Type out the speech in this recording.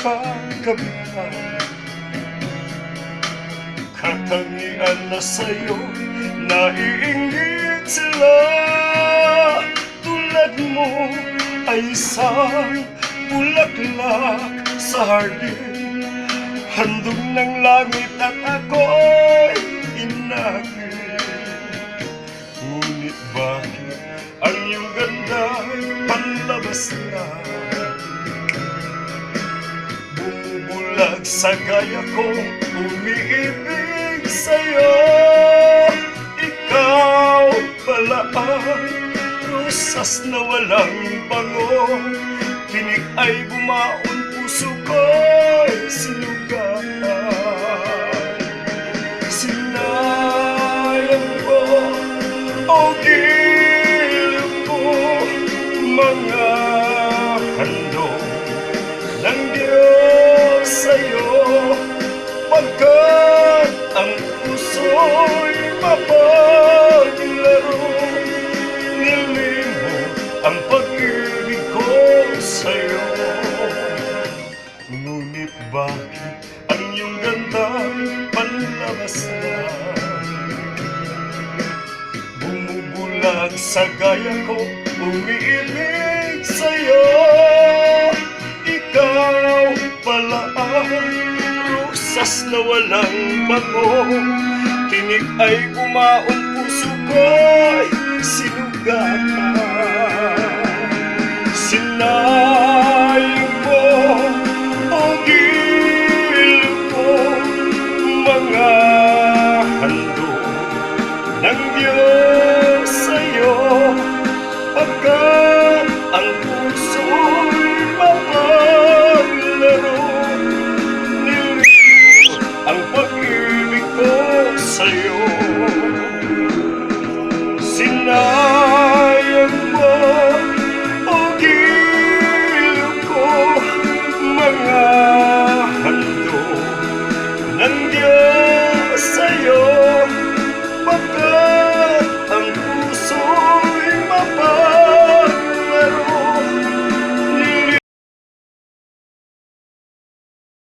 pagkabihan. Katangian na sa'yo, naiinggit sila. Tulad mo ay isang bulaklak sa hardin, handog ng langit at ako'y inakit. Ngunit bakit ang iyong ganda panlabas na? Bumubulag sa gaya ko, umiibig sa'yo. Ikaw pala ang rosas na walang bango. Tinig ay bumaon, puso ko'y sinugatan. Sinayang ko o giliw ko mga handog ng Diyos sa'yo, pagkat ang puso'y mapaglaro. Nilimot ang pag-ibig ko sa'yo. Ngunit bakit ang iyong ganda'y panlabas na? Bumubulag sa gaya ko, umiibig sa'yo. Ikaw pala ang rosas na walang bango. Tinig ay bumaon, puso ko'y sinugatan. Sinayang mo o giliw ko mga handog ng Diyos sa'yo, pagkat ang puso'y mapaglaro. Nilimot ang pag-ibig ko sa'yo. Sinayang